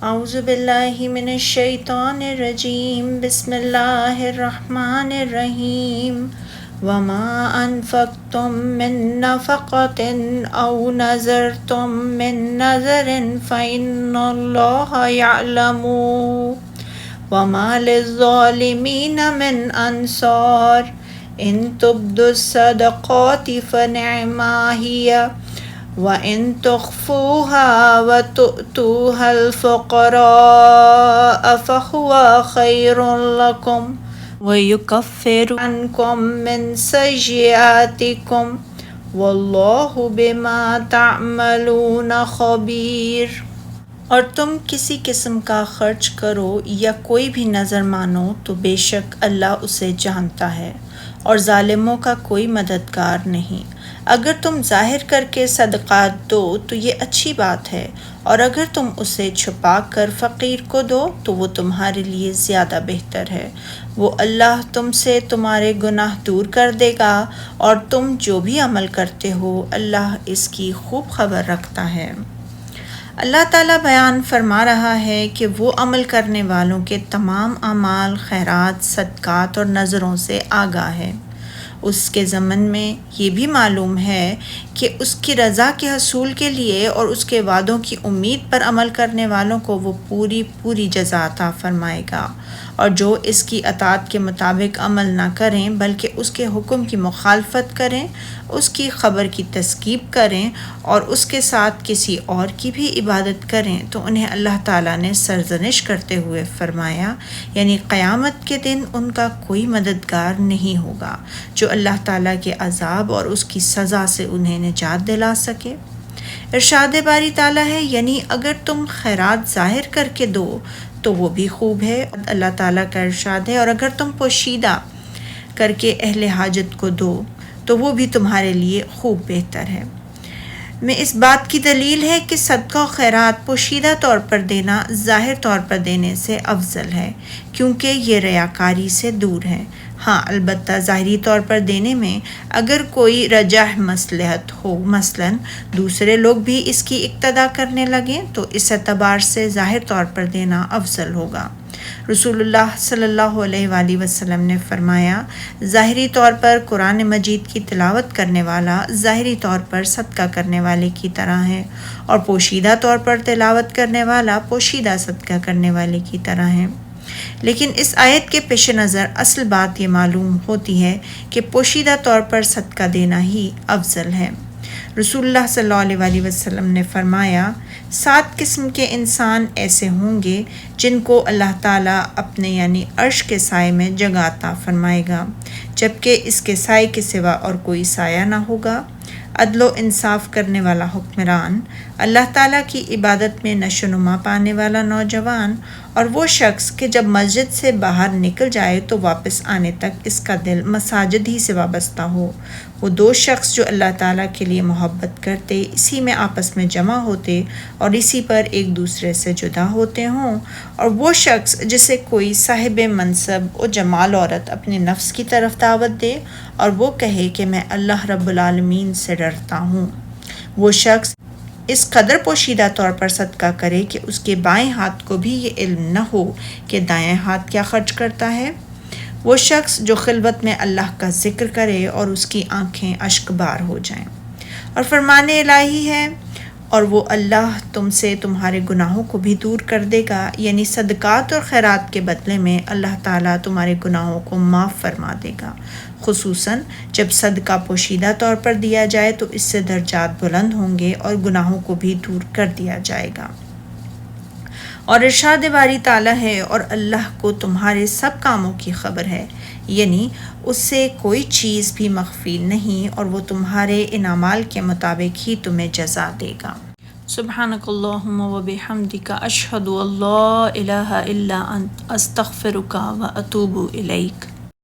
اعوذ باللہ من الشیطان الرجیم بسم اللہ الرحمن الرحیم وما انفقتم من نفقة او نذرتم من نذر فإن اللہ یعلم وما للظالمین من انصار ان تبدوا الصدقات فنعما هي وَإِن تُخْفُوهَا وَتُؤْتُوهَا الْفُقَرَاءَ فَهُوَ خَيْرٌ لَكُمْ وَيُكَفِّرُ عَنْكُم مِّن سَيِّئَاتِكُمْ وَاللَّهُ بِمَا تَعْمَلُونَ خَبِيرٌ۔ اور تم کسی قسم کا خرچ کرو یا کوئی بھی نظر مانو تو بے شک اللہ اسے جانتا ہے اور ظالموں کا کوئی مددگار نہیں۔ اگر تم ظاہر کر کے صدقات دو تو یہ اچھی بات ہے، اور اگر تم اسے چھپا کر فقیر کو دو تو وہ تمہارے لیے زیادہ بہتر ہے۔ وہ اللہ تم سے تمہارے گناہ دور کر دے گا، اور تم جو بھی عمل کرتے ہو اللہ اس کی خوب خبر رکھتا ہے۔ اللہ تعالیٰ بیان فرما رہا ہے کہ وہ عمل کرنے والوں کے تمام اعمال، خیرات، صدقات اور نذروں سے آگاہ ہے۔ اس کے ضمن میں یہ بھی معلوم ہے کہ اس کی رضا کے حصول کے لیے اور اس کے وعدوں کی امید پر عمل کرنے والوں کو وہ پوری جزا عطا فرمائے گا، اور جو اس کی اطاعت کے مطابق عمل نہ کریں بلکہ اس کے حکم کی مخالفت کریں، اس کی خبر کی تکذیب کریں اور اس کے ساتھ کسی اور کی بھی عبادت کریں تو انہیں اللہ تعالیٰ نے سرزنش کرتے ہوئے فرمایا، یعنی قیامت کے دن ان کا کوئی مددگار نہیں ہوگا جو اللہ تعالیٰ کے عذاب اور اس کی سزا سے انہیں نجات دلا سکے۔ ارشاد باری تعالیٰ ہے، یعنی اگر تم خیرات ظاہر کر کے دو تو وہ بھی خوب ہے، اللہ تعالیٰ کا ارشاد ہے، اور اگر تم پوشیدہ کر کے اہل حاجت کو دو تو وہ بھی تمہارے لیے خوب بہتر ہے۔ میں اس بات کی دلیل ہے کہ صدقہ و خیرات پوشیدہ طور پر دینا ظاہر طور پر دینے سے افضل ہے، کیونکہ یہ ریاکاری سے دور ہے۔ ہاں البتہ ظاہری طور پر دینے میں اگر کوئی رجح مصلحت ہو، مثلا دوسرے لوگ بھی اس کی اقتدا کرنے لگیں تو اس اعتبار سے ظاہر طور پر دینا افضل ہوگا۔ رسول اللہ صلی اللہ علیہ وآلہ وسلم نے فرمایا، ظاہری طور پر قرآن مجید کی تلاوت کرنے والا ظاہری طور پر صدقہ کرنے والے کی طرح ہے، اور پوشیدہ طور پر تلاوت کرنے والا پوشیدہ صدقہ کرنے والے کی طرح ہے۔ لیکن اس آیت کے پیش نظر اصل بات یہ معلوم ہوتی ہے کہ پوشیدہ طور پر صدقہ دینا ہی افضل ہے۔ رسول اللہ صلی اللہ علیہ وآلہ وسلم نے فرمایا، 7 قسم کے انسان ایسے ہوں گے جن کو اللہ تعالیٰ اپنے یعنی عرش کے سائے میں جگہ عطا فرمائے گا، جبکہ اس کے سائے کے سوا اور کوئی سایہ نہ ہوگا۔ عدل و انصاف کرنے والا حکمران، اللہ تعالیٰ کی عبادت میں نشو و نما پانے والا نوجوان، اور وہ شخص کہ جب مسجد سے باہر نکل جائے تو واپس آنے تک اس کا دل مساجد ہی سے وابستہ ہو۔ وہ 2 شخص جو اللہ تعالیٰ کے لیے محبت کرتے، اسی میں آپس میں جمع ہوتے اور اسی پر ایک دوسرے سے جدا ہوتے ہوں، اور وہ شخص جسے کوئی صاحب منصب و جمال عورت اپنے نفس کی طرف دعوت دے اور وہ کہے کہ میں اللہ رب العالمین سے ڈرتا ہوں۔ وہ شخص اس قدر پوشیدہ طور پر صدقہ کرے کہ اس کے بائیں ہاتھ کو بھی یہ علم نہ ہو کہ دائیں ہاتھ کیا خرچ کرتا ہے۔ وہ شخص جو خلوت میں اللہ کا ذکر کرے اور اس کی آنکھیں اشک بار ہو جائیں۔ اور فرمان الہی ہے، اور وہ اللہ تم سے تمہارے گناہوں کو بھی دور کر دے گا، یعنی صدقات اور خیرات کے بدلے میں اللہ تعالیٰ تمہارے گناہوں کو معاف فرما دے گا، خصوصاً جب صدقہ پوشیدہ طور پر دیا جائے تو اس سے درجات بلند ہوں گے اور گناہوں کو بھی دور کر دیا جائے گا۔ اور ارشاد باری تعالیٰ ہے، اور اللہ کو تمہارے سب کاموں کی خبر ہے، یعنی اس سے کوئی چیز بھی مخفی نہیں، اور وہ تمہارے ان اعمال کے مطابق ہی تمہیں جزا دے گا۔ سبحانک اللہم و بحمدک، اشہد ان لا الہ الا انت، استغفرک و اتوب الیک۔